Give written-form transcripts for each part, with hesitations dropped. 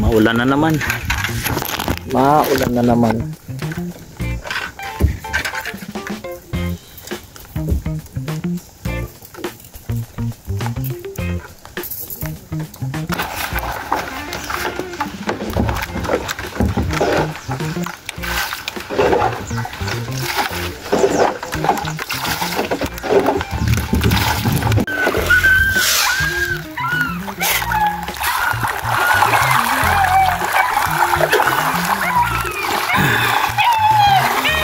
Maulan na naman. Maulan na naman.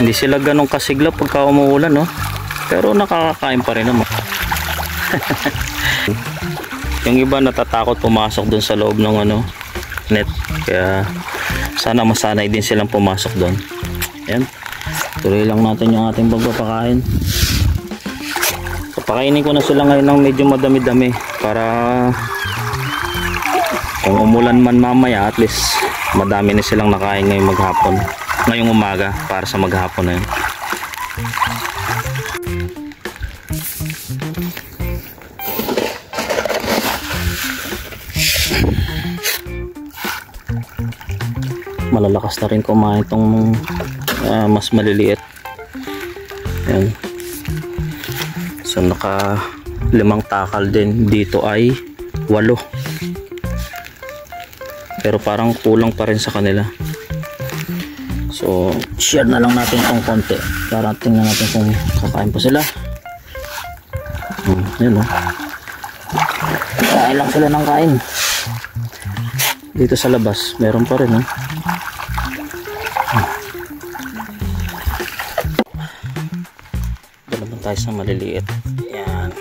Hindi sila ganong kasigla pagka umuulan, no? Pero nakakakain pa rin naman. Yung iba natatakot pumasok dun sa loob ng net. Kaya sana masanay din silang pumasok dun. Ayan. Tuloy lang natin yung ating pagpapakain. Pakainin ko na sila ngayon ng medyo madami-dami para kung umulan man mamaya, at least madami na silang nakain ngayong maghapon. Ngayong umaga para sa maghapon na yun. Malalakas na rin kumain itong mas maliliit. Ayan. So naka 5 takal din. Dito ay 8. Pero parang kulang pa rin sa kanila. So share na lang natin itong konti para tingnan natin kung kakain pa sila. Yan o. Kain lang sila ng kain. Dito sa labas meron pa rin. Doon naman tayo sa maliliit. Yan.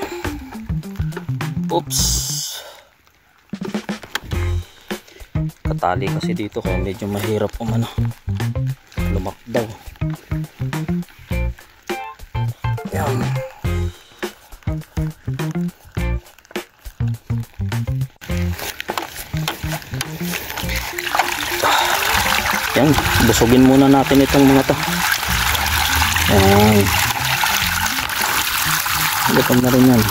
Oops. Katali kasi dito kaya medyo mahirap lumakdaw. Yan. Yan, busugin muna natin itong mga to. Yan. Gutom na rin yan.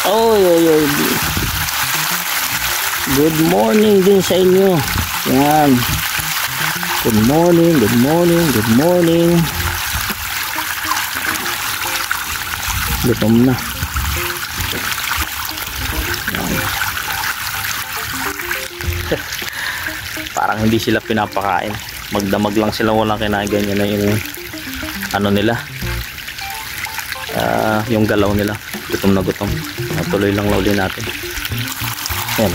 Oy. Good morning din sa inyo. Yan. Good morning. Gutom na. Parang hindi sila pinapakain. Magdamag lang sila, walang kinain. Ganyan na yung nila. Yung galaw nila. Gutom na gutom. Tuloy lang uli natin. Yan.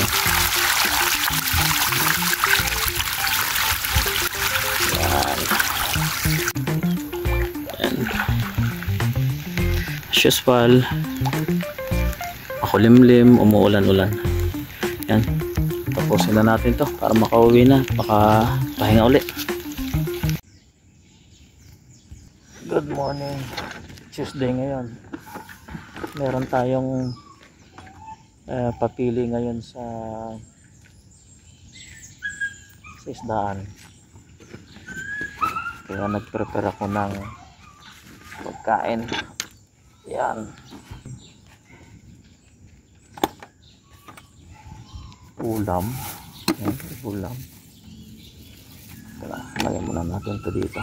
As usual, makulimlim, umuulan-ulan. Yan, tapusin na natin to para makauwi na, pahinga uli. Good morning. Tuesday ngayon. Meron tayong papili ngayon sa isdaan. Kaya nag-prepare ako ng pagkain. Yan. Ulam. Yan, ulam. Tara, lagyan muna natin ito dito.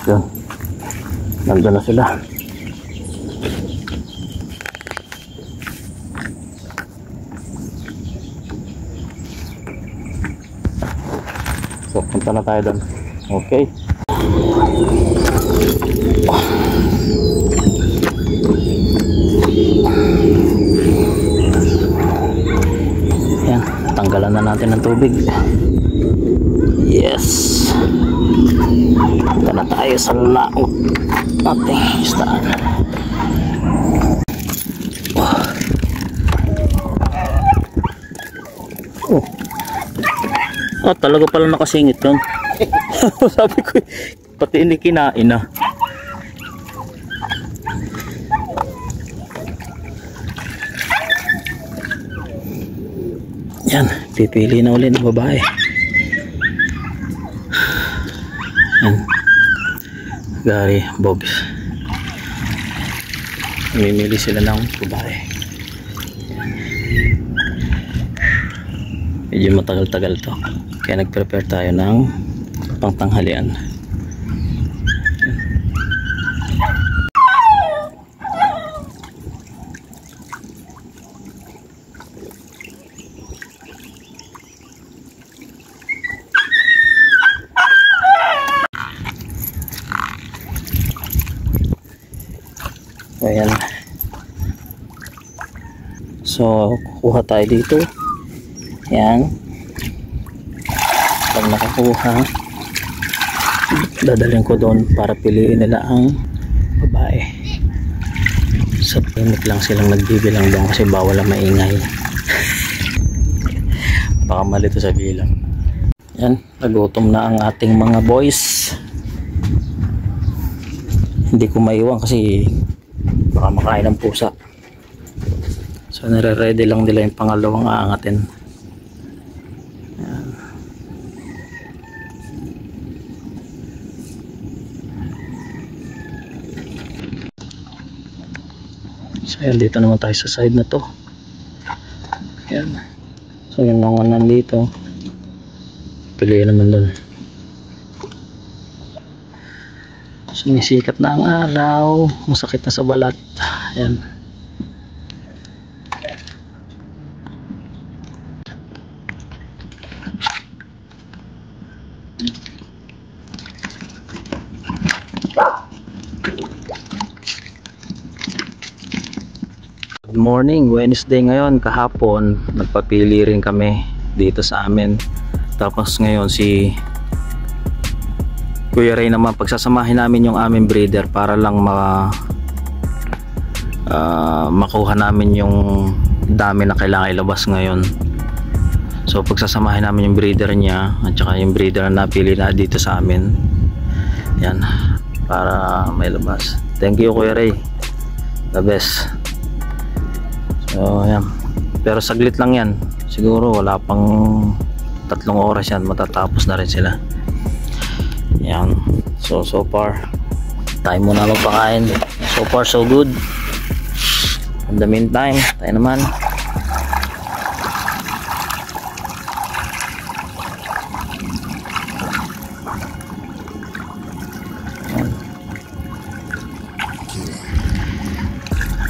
Yan. Nandun na sila. So, punta na tayo doon. Okay. Yan. Tanggalan na natin ng tubig. Yes. Punta na tayo sa laot nating isdaan. Oh, talaga pala nakasingit yun. Sabi ko, pati hindi kinain na. Yan, pipili na ulit ng babae. Yan. Gary, Bobs. Mimili sila ng babae. Medyo matagal-tagal to. Kaya nag-prepare tayo ng pangtanghalian. Ayan. So, kuha tayo dito. Ayan. Pag nakakuha, dadalhin ko doon para piliin nila ang babae. Sa timik lang silang nagbibilang doon kasi bawal ang maingay. Baka malito sa bilang. Ayan, nagutom na ang ating mga boys. Hindi ko maiwan kasi baka makain ng pusa. So nare-ready lang nila yung pangalawang aangatin. Ayan. So ayan, dito naman tayo sa side na to. Ayan. So yung mga nandito, piliin naman doon. Sumisikat na ang araw, masakit na sa balat. Ayan. Good morning, Wednesday ngayon. Kahapon nagpapili rin kami dito sa amin. Tapos ngayon si Kuya Ray naman, pagsasamahin namin yung aming breeder para lang makuha namin yung dami na kailangan ilabas ngayon. So pagsasamahin namin yung breeder niya at saka yung breeder na napili na dito sa amin, yan, para may labas. Thank you Kuya Ray, the best. So yan, pero saglit lang yan, siguro wala pang 3 oras yan, matatapos na rin sila. Yan. So far time muna magpakain. So far so good. In the meantime, tayo naman. Yan.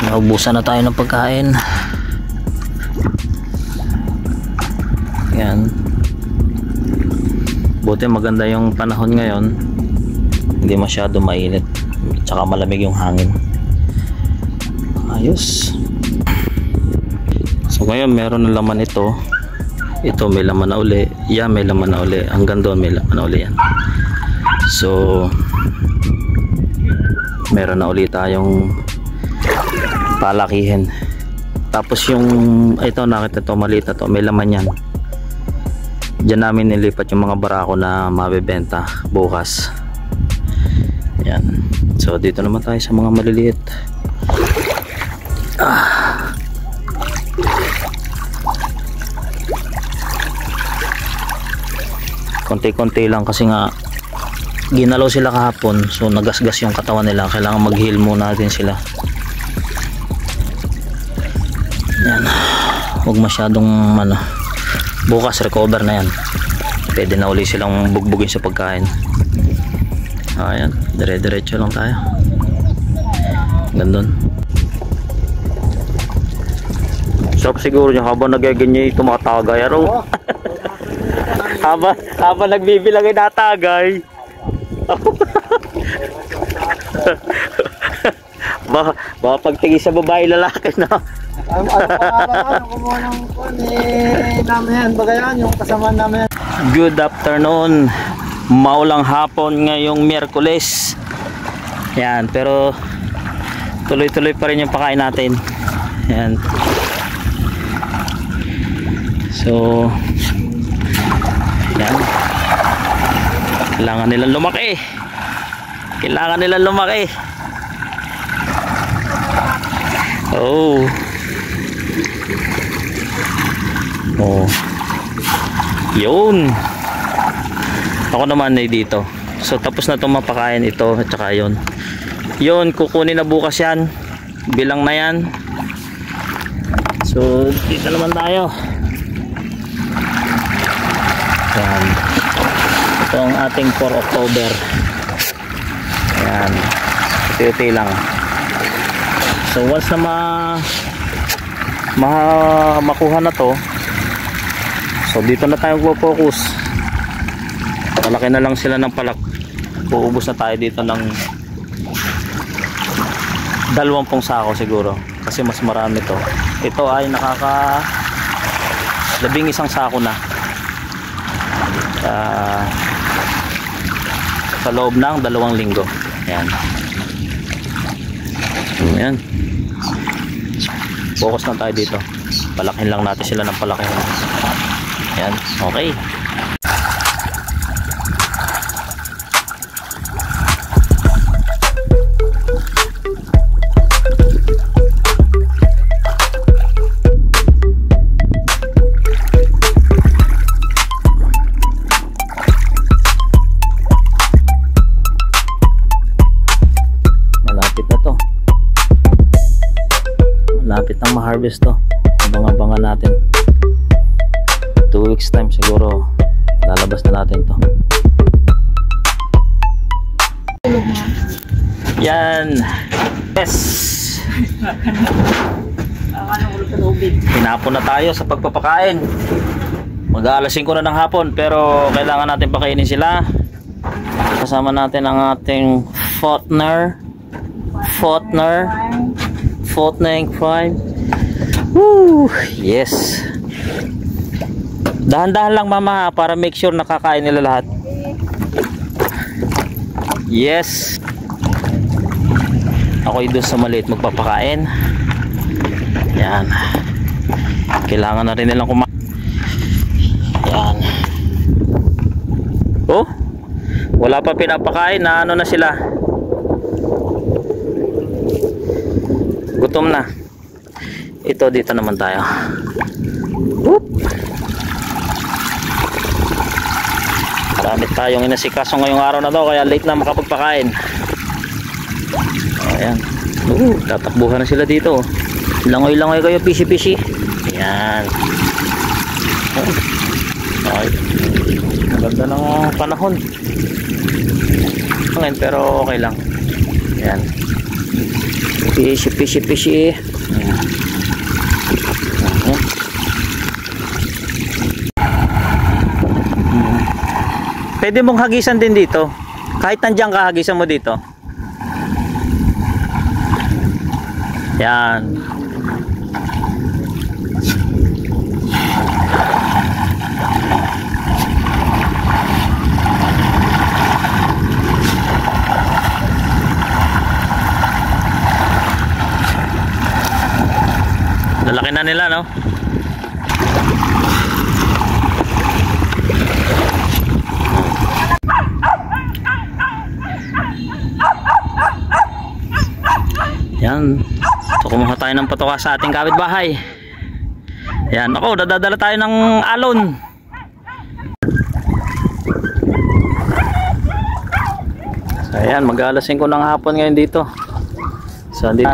Naubusan na tayo ng pagkain. Yan. Buti maganda yung panahon ngayon, hindi masyado mainit, tsaka malamig yung hangin. Ayos. So ngayon meron na laman ito. Ito may laman na uli. Yan may laman na uli. Hanggang doon may laman na uli yan. So meron na uli tayong palakihin. Tapos yung ito, nakita to, maliit na to, may laman yan. Diyan namin nilipat yung mga barako na mabebenta bukas. Yan. So dito naman tayo sa mga maliliit. Konti-konti lang kasi nga ginalaw sila kahapon, so nagasgas yung katawan nila, kailangan mag-heal muna natin sila. Yan. Huwag masyadong bukas recover na yan, pwede na uli silang bugbugin sa pagkain. Ayan, dire-diretso lang tayo. Gandun. Sarap siguro niya habang nagaganyan yung tumatagay. Ano? habang nagbibilang ay natagay. baka pagtingin sa babae lalaki na. Good afternoon. Maulang hapon ngayong Miyerkules. Yan, pero tuloy-tuloy pa rin yung pakain natin. Yan. So yan. Kailangan nilang lumaki. Kailangan nilang lumaki. Oh. Oh. Yun. Ako naman ay dito. So tapos na itong mapakain ito at saka yun. Yun, kukunin na bukas yan. Bilang na yan. So dito naman tayo. Yan. Ito ang ating 4 October. Yan. Iti-iti lang. So once na makuha na to, so dito na tayo focus. Palaki na lang sila ng palak. Uubos na tayo dito ng 20 sako siguro kasi mas marami to. Ito ay nakaka 11 sako na sa loob ng 2 linggo. Ayan. Ayan. Focus lang tayo dito. Palakin lang natin sila ng palakin. Ayan. Okay. Malapit nang ma-harvest to. Abang-abangan natin. 2 weeks time siguro lalabas na natin to. Yan. Yes. Hinapon na tayo sa pagpapakain. Mag-aalas 5 na ng hapon pero kailangan natin pakainin sila. Kasama natin ang ating Faulkner 5. Woo! Yes. Dahan-dahan lang mama para make sure nakakain nila lahat. Yes. Ako'y doon sa maliit magpapakain. Yan. Kailangan na rin nilang kumain. Yan. Oh, wala pa pinapakain na ano na sila. Gutom na. Ito dito naman tayo. Whoop. Marami tayong inasikaso ngayong araw na to kaya late na makapagpakain. Ayan. Tatakbuhan na sila dito. Langoy-langoy kayo, pisi-pisi. Ayan. Okay. Maganda ng panahon. Pero okay lang. Ayan. Pisi-pisi. Pwede mong hagisan din dito. Kahit nandiyan ka, hagisan mo dito. Yan. Lalaki na nila, no? Yan. So kumuha tayo ng patoka sa ating kapitbahay. Yan. Ako, dadadala tayo ng alon. So ayan, mag-alas 5 ng hapon ngayon dito. So dito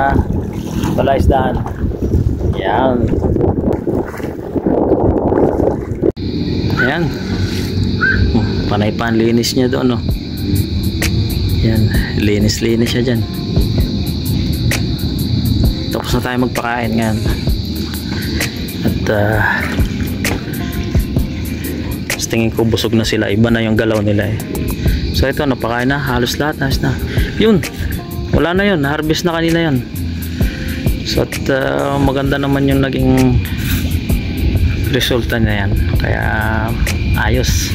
pala isdaan. Yan. Ayan. Panay pa ang linis niya doon, no? Yan. Linis-linis siya dyan. Tapos na tayo magpakain ngayon. At tingin ko busog na sila. Iba na yung galaw nila eh. So ito, napakain na. Halos lahat. Halos na. Yun. Wala na yun. Harvest na kanina yun. So at maganda naman yung naging resulta na yan. Kaya ayos.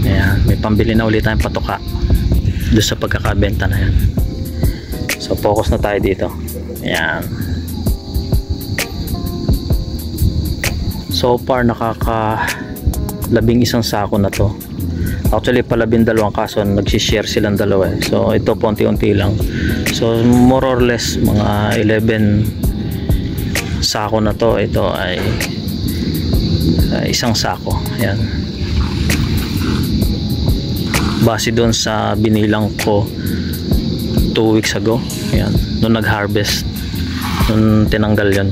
Ayan. May pambili na ulit tayong patoka doon sa pagkakabenta na yan. So focus na tayo dito. Ayan. So far 11 sako na to. Actually pala 12, kaso nagsishare silang dalawa eh. So ito po unti-unti lang. So more or less mga 11 sako na to. Ito ay isang sako. Ayan. Base doon sa binilang ko 2 weeks ago. Ayan. Noong nag-harvest, noong tinanggal yon.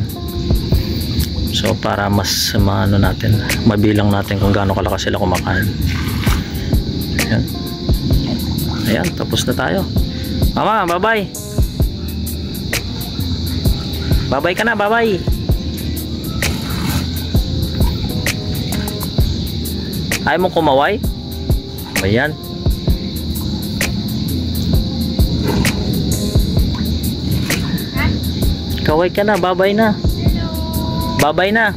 So para mas maano natin, mabilang natin kung gaano kalakas sila kumakain. Ayan. Ayan, tapos na tayo. Mama, bye-bye. Bye-bye ka na, bye-bye. Ayaw mong kumaway? Ayan. Kaway ka na, bye-bye na. Bye-bye na.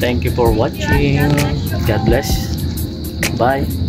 Thank you for watching. God bless. Bye.